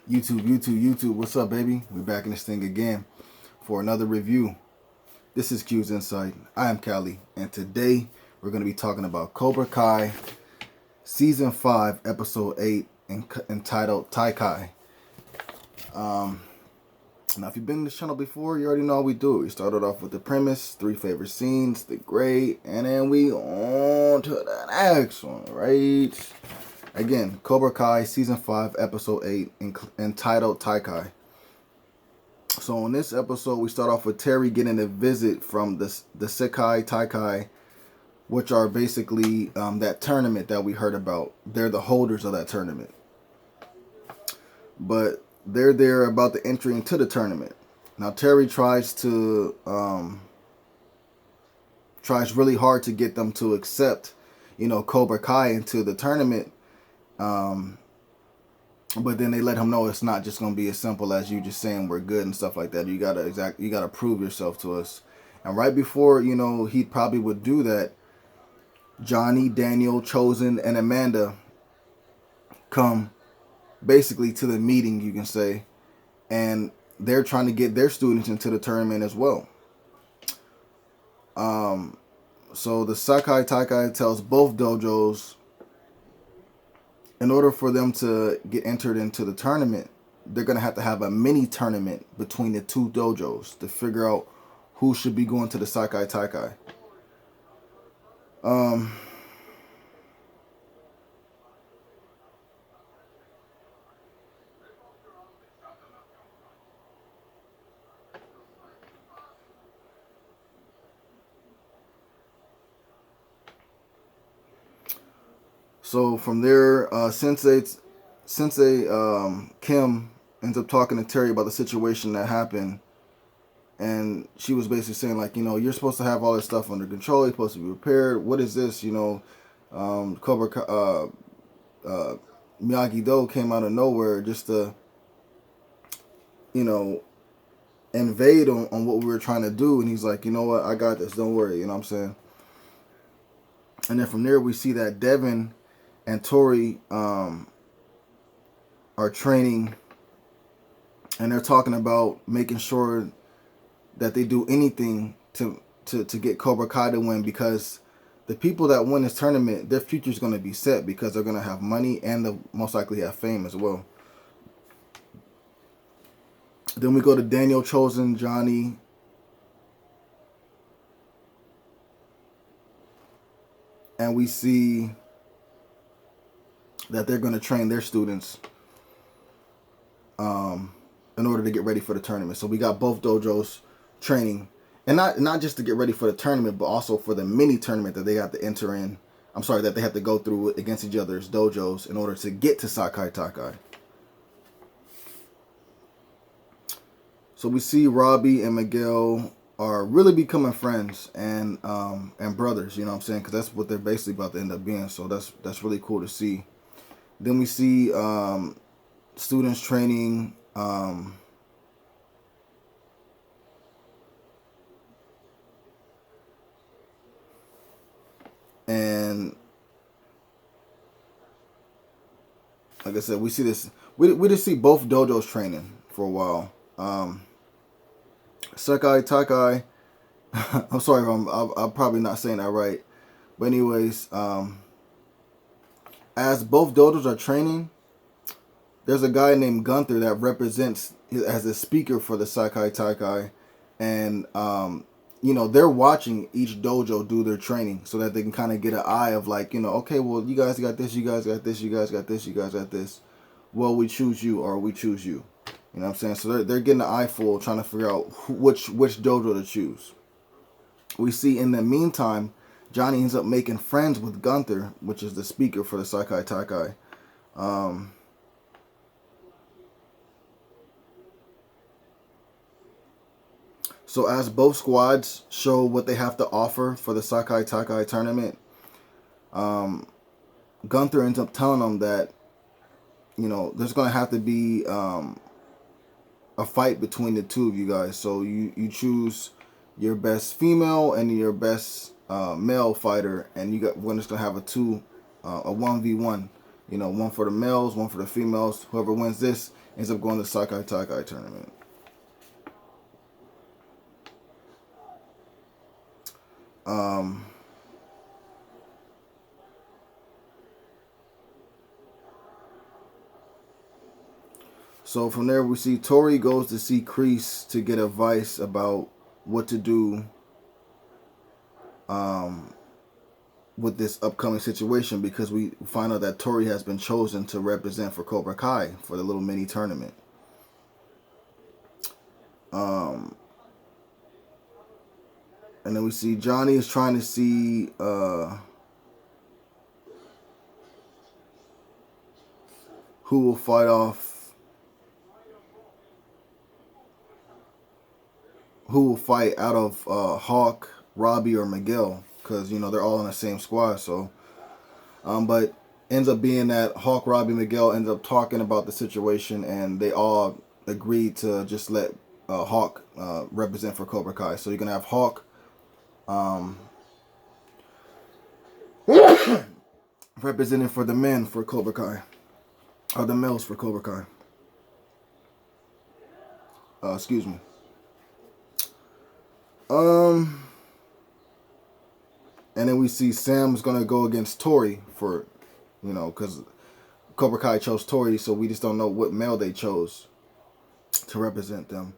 YouTube, what's up, baby? We're back in this thing again for another review. This is Q's Insight. I am Callie, and today we're going to be talking about Cobra Kai Season 5, Episode 8, entitled Tai Kai. Now, if you've been to this channel before, you already know how we do it. We started off with the premise, 3 favorite scenes, the grade, and then we on to the next one, right? Again, Cobra Kai Season 5, Episode 8, entitled Tai Kai. So in this episode, we start off with Terry getting a visit from the Sekai Taikai, which are basically that tournament that we heard about. They're the holders of that tournament. But they're there about the entry into the tournament. Now Terry tries really hard to get them to accept, Cobra Kai into the tournament. But then they let him know it's not just gonna be as simple as you just saying we're good and stuff like that. You gotta prove yourself to us. And right before he probably would do that, Johnny, Daniel, Chosen, and Amanda come basically to the meeting, you can say, and they're trying to get their students into the tournament as well. So the Sakai Taikai tells both dojos, in order for them to get entered into the tournament, they're going to have a mini tournament between the two dojos to figure out who should be going to the Sakai Taikai. So from there, Sensei Kim ends up talking to Terry about the situation that happened, and she was basically saying like, you're supposed to have all this stuff under control. You're supposed to be prepared. What is this? Cobra Miyagi-Do came out of nowhere just to, invade on what we were trying to do, and he's like, you know what, I got this. Don't worry. You know what I'm saying? And then from there, we see that Devin and Tori are training, and they're talking about making sure that they do anything to get Cobra Kai to win, because the people that win this tournament, their future is going to be set because they're going to have money and they'll most likely have fame as well. Then we go to Daniel, Chosen, Johnny, and we see that they're going to train their students in order to get ready for the tournament. So we got both dojos training, and not just to get ready for the tournament, but also for the mini tournament that they have to enter in. I'm sorry, that they have to go through against each other's dojos in order to get to Sakai Takai. So we see Robbie and Miguel are really becoming friends and brothers, you know what I'm saying? Because that's what they're basically about to end up being. So that's really cool to see. Then we see students training and like I said, we see this. We just see both dojos training for a while. Sakai Takai. I'm sorry if I'm probably not saying that right, but anyways, as both dojos are training, there's a guy named Gunther that represents as a speaker for the Sakai Taikai, and they're watching each dojo do their training so that they can kind of get an eye of like, okay, well, you guys got this, you guys got this, you guys got this, you guys got this. Well, we choose you, or we choose you. You know what I'm saying? So they're getting an eyeful trying to figure out which dojo to choose. We see in the meantime, Johnny ends up making friends with Gunther, which is the speaker for the Sakai Taikai. So as both squads show what they have to offer for the Sakai Taikai tournament, Gunther ends up telling them that, there's going to have to be a fight between the two of you guys. So you choose your best female and your best male fighter, and we're just going to have a 1v1 You know, one for the males, one for the females. Whoever wins this ends up going to the Saikai Taikai tournament. So from there, we see Tori goes to see Kreese to get advice about what to do with this upcoming situation, because we find out that Tori has been chosen to represent for Cobra Kai for the little mini tournament. And then we see Johnny is trying to see who will fight off, who will fight out of Hawk, Robbie, or Miguel, because you know they're all in the same squad. So, but ends up being that Hawk, Robbie, Miguel ends up talking about the situation, and they all agreed to just let Hawk represent for Cobra Kai. So you're gonna have Hawk representing for the men for Cobra Kai, or the males for Cobra Kai. Excuse me. And then we see Sam's gonna go against Tori for, you know, because Cobra Kai chose Tori, so we just don't know what male they chose to represent them.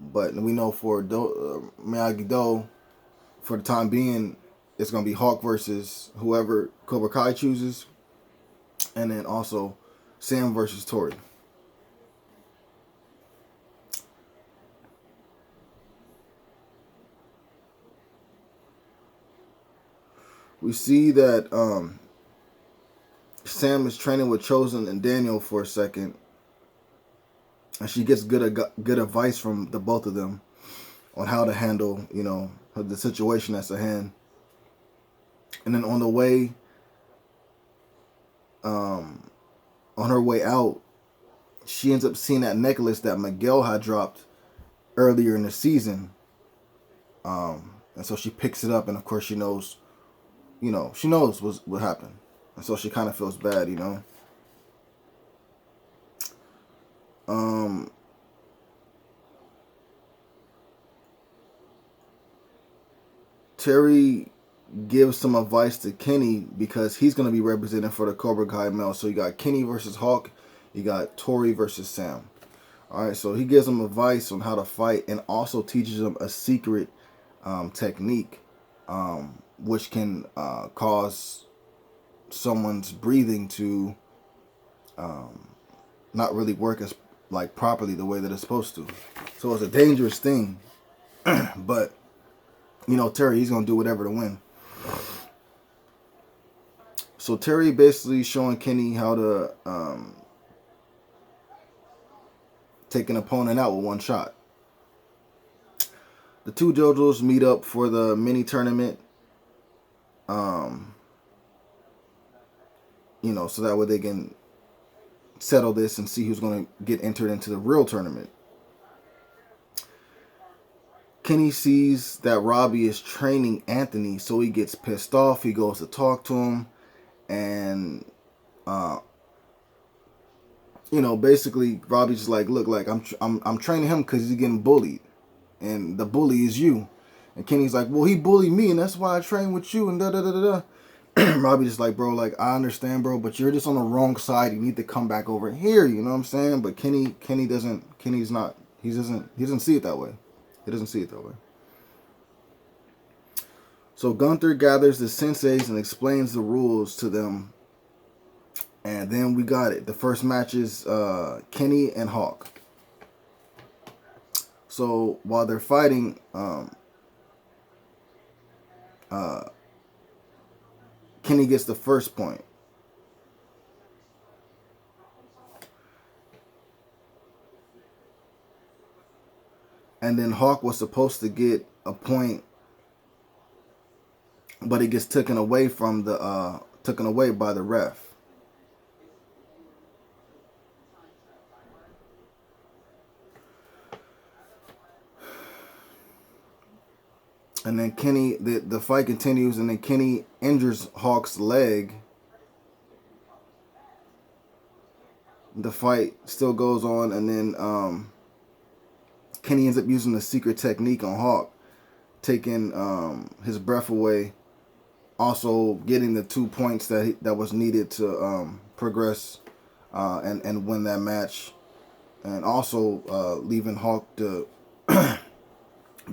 But we know for Miyagi-Do, for the time being, it's gonna be Hawk versus whoever Cobra Kai chooses, and then also Sam versus Tori. We see that Sam is training with Chosen and Daniel for a second, and she gets good advice from the both of them on how to handle, you know, the situation that's at hand. And then on the way, on her way out, she ends up seeing that necklace that Miguel had dropped earlier in the season, and so she picks it up, and of course she knows, you know, she knows what happened, and so she kind of feels bad, you know. Terry gives some advice to Kenny because he's going to be representing for the Cobra Kai male. So you got Kenny versus Hawk, you got Tori versus Sam. All right, so he gives them advice on how to fight and also teaches them a secret technique, which can cause someone's breathing to not really work as like properly the way that it's supposed to. So it's a dangerous thing, but you know, Terry, he's gonna do whatever to win. So Terry basically showing Kenny how to take an opponent out with one shot. The two JoJos meet up for the mini tournament. You know, so that way they can settle this and see who's going to get entered into the real tournament. Kenny sees that Robbie is training Anthony, so he gets pissed off. He goes to talk to him, and you know, basically Robbie's just like, look, like I'm training him because he's getting bullied, and the bully is you. And Kenny's like, well, he bullied me, and that's why I train with you, and da da da da da. Robbie just like, bro, like, I understand, bro, but you're just on the wrong side. You need to come back over here. You know what I'm saying? But Kenny doesn't see it that way. He doesn't see it that way. So Gunther gathers the senseis and explains the rules to them. And then we got it. The first match is Kenny and Hawk. So while they're fighting, Kenny gets the first point. And then Hawk was supposed to get a point, but it gets taken away by the ref. And then Kenny, the fight continues, and then Kenny injures Hawk's leg. the fight still goes on, and then Kenny ends up using the secret technique on Hawk, taking his breath away, also getting the 2 points that was needed to progress and win that match, and also leaving Hawk to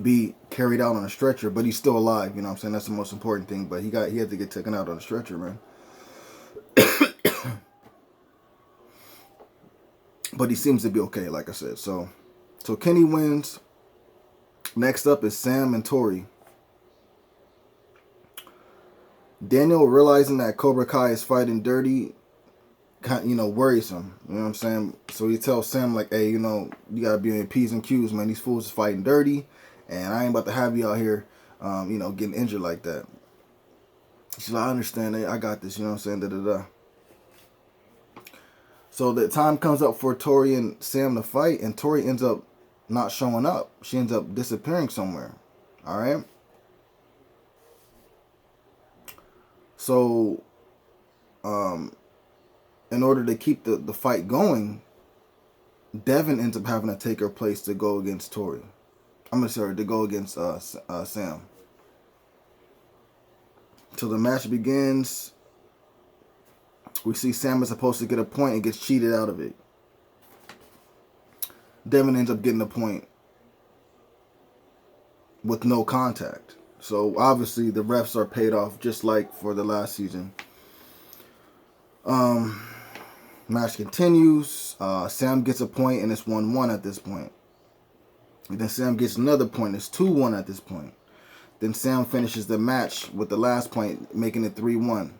be carried out on a stretcher, but he's still alive. You know what I'm saying? That's the most important thing. But he had to get taken out on a stretcher, man. But he seems to be okay, like I said. So Kenny wins. Next up is Sam and Tori. Daniel, realizing that Cobra Kai is fighting dirty, worries him. You know what I'm saying? So he tells Sam, like, hey, you gotta be on your P's and Q's, man. These fools is fighting dirty, and I ain't about to have you out here, getting injured like that. She's like, I understand. I got this. You know what I'm saying? Da-da-da. So the time comes up for Tori and Sam to fight, and Tori ends up not showing up. She ends up disappearing somewhere. All right? So, in order to keep the fight going, Devin ends up having to take her place to go against Tori. To go against Sam. So the match begins. We see Sam is supposed to get a point and gets cheated out of it. Devin ends up getting a point with no contact. So obviously the refs are paid off just like for the last season. Match continues. Sam gets a point and it's 1-1 at this point. And then Sam gets another point. It's 2-1 at this point. Then Sam finishes the match with the last point, making it 3-1.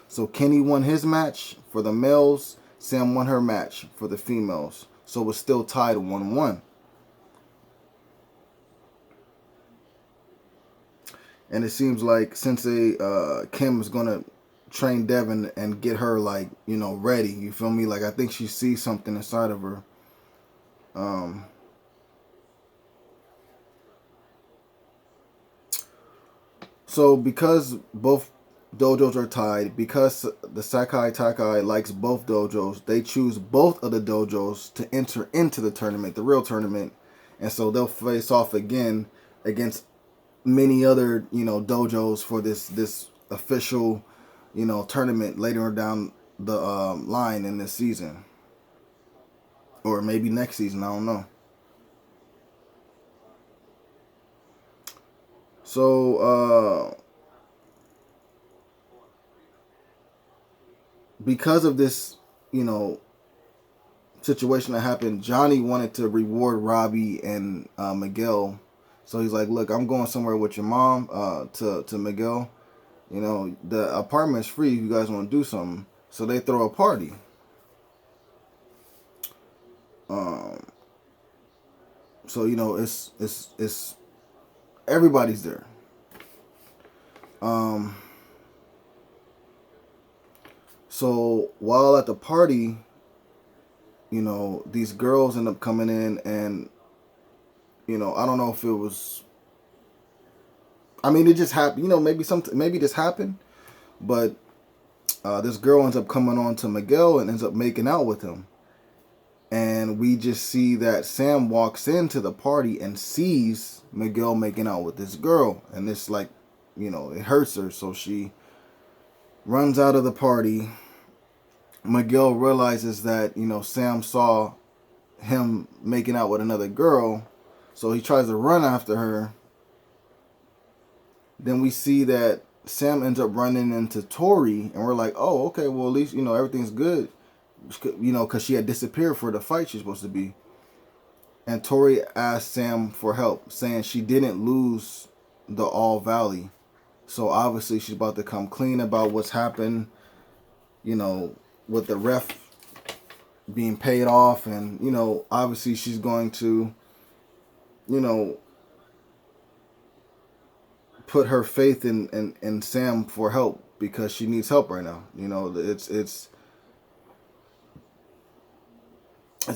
So Kenny won his match for the males. Sam won her match for the females. So it was still tied 1-1. And it seems like Sensei Kim is going to train Devin and get her, like, ready. You feel me? Like, I think she sees something inside of her. So because both dojos are tied, because the Sakai Takai likes both dojos, they choose both of the dojos to enter into the tournament, the real tournament. And so they'll face off again against many other, dojos for this official, tournament later down the line in this season. Or maybe next season, I don't know. So, because of this, situation that happened, Johnny wanted to reward Robbie and Miguel. So he's like, look, I'm going somewhere with your mom to Miguel. The apartment's free if you guys want to do something. So they throw a party. So, it's everybody's there. So while at the party, these girls end up coming in and, I don't know if it was, it just happened, maybe this happened, but this girl ends up coming on to Miguel and ends up making out with him. And we just see that Sam walks into the party and sees Miguel making out with this girl. And this, like, it hurts her. So she runs out of the party. Miguel realizes that, Sam saw him making out with another girl. So he tries to run after her. Then we see that Sam ends up running into Tori. And we're like, oh, okay, well, at least, everything's good. Because she had disappeared for the fight she's supposed to be. And Tori asked Sam for help, saying she didn't lose the All Valley. So obviously she's about to come clean about what's happened, with the ref being paid off. And, obviously she's going to, put her faith in Sam for help because she needs help right now. It's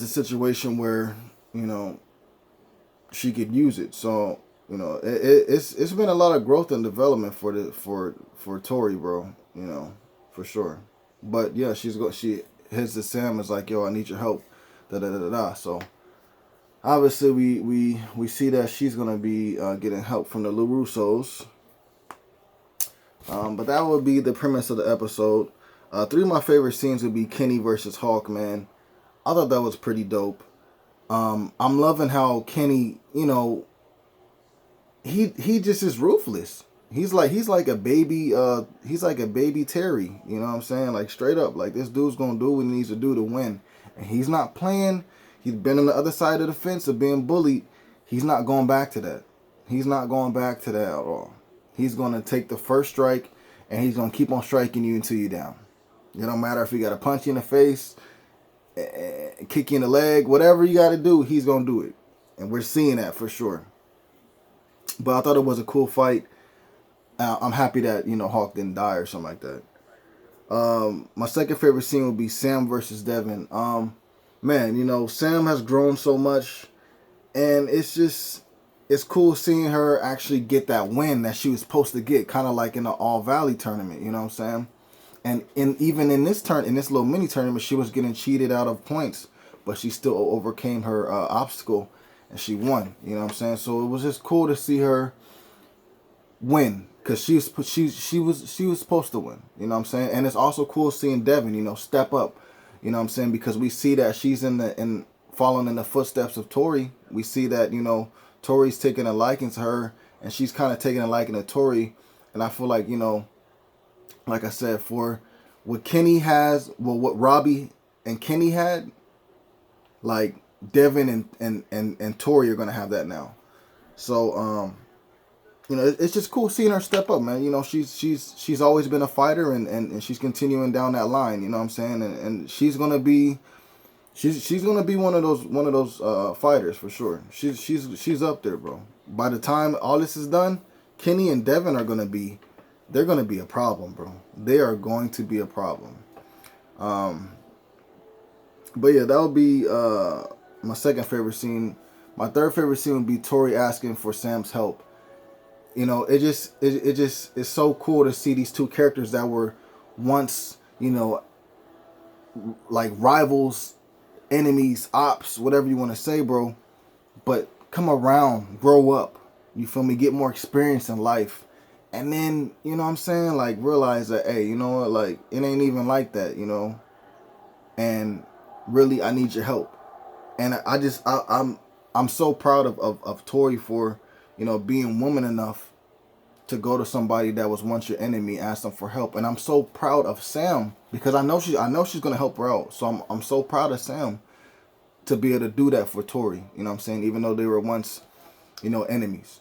a situation where, she could use it. So, it's been a lot of growth and development for Tori, bro, for sure. But yeah, heads to Sam, is like, yo, I need your help. Da da da da da. So obviously we see that she's gonna be getting help from the LaRussos. But that would be the premise of the episode. Three of my favorite scenes would be Kenny versus Hawk, man. I thought that was pretty dope. I'm loving how Kenny, you know, he just is ruthless. He's like a baby Terry, you know what I'm saying? Like straight up, like this dude's gonna do what he needs to do to win. And he's not playing. He's been on the other side of the fence of being bullied. He's not going back to that. He's not going back to that at all. He's gonna take the first strike and he's gonna keep on striking you until you're down. It don't matter if he got to punch you in the face, kick you in the leg, whatever you got to do, he's gonna do it. And we're seeing that for sure. But I thought it was a cool fight. I'm happy that, you know, Hawk didn't die or something like that. My second favorite scene would be Sam versus Devin. Man, you know, Sam has grown so much, and it's cool seeing her actually get that win that she was supposed to get, kind of like in the All Valley tournament, you know what I'm saying? And even in this little mini tournament, she was getting cheated out of points, but she still overcame her obstacle, and she won, you know what I'm saying? So it was just cool to see her win, because she was supposed to win, you know what I'm saying? And it's also cool seeing Devin, you know, step up, you know what I'm saying, because we see that she's following in the footsteps of Tori. We see that, you know, Tori's taking a liking to her, and she's kind of taking a liking to Tori. And I feel like, you know, like I said, for what Kenny has, well, what Robbie and Kenny had, like Devin and Tori are gonna have that now. So you know, it's just cool seeing her step up, man. You know, she's always been a fighter, and she's continuing down that line. You know what I'm saying? And she's gonna be one of those fighters for sure. She's up there, bro. By the time all this is done, Kenny and Devin are gonna be a problem, bro. They are going to be a problem. But yeah, that would be my second favorite scene. My third favorite scene would be Tori asking for Sam's help. You know, it just is so cool to see these two characters that were once, you know, like rivals, enemies, ops, whatever you want to say, bro. But come around, grow up. You feel me? Get more experience in life. And then, you know what I'm saying? Like, realize that, hey, you know what? Like, it ain't even like that, you know? And really, I need your help. And I'm so proud of Tori for, you know, being woman enough to go to somebody that was once your enemy, ask them for help. And I'm so proud of Sam, because I know she's gonna help her out. So I'm so proud of Sam to be able to do that for Tori. You know what I'm saying? Even though they were once, you know, enemies.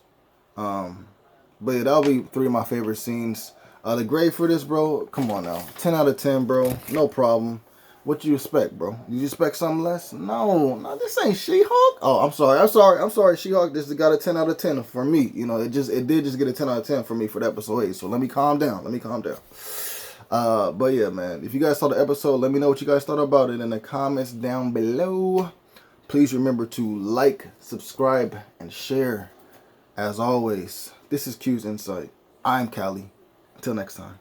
But yeah, that'll be three of my favorite scenes. The grade for this, bro, come on now. 10 out of 10, bro. No problem. What you expect, bro? You expect something less? No, this ain't She-Hulk. Oh, I'm sorry, She-Hulk. This got a 10 out of 10 for me. You know, it did just get a 10 out of 10 for me for the episode 8. So let me calm down. But yeah, man. If you guys saw the episode, let me know what you guys thought about it in the comments down below. Please remember to like, subscribe, and share. As always, this is Q's Insight. I'm Callie. Until next time.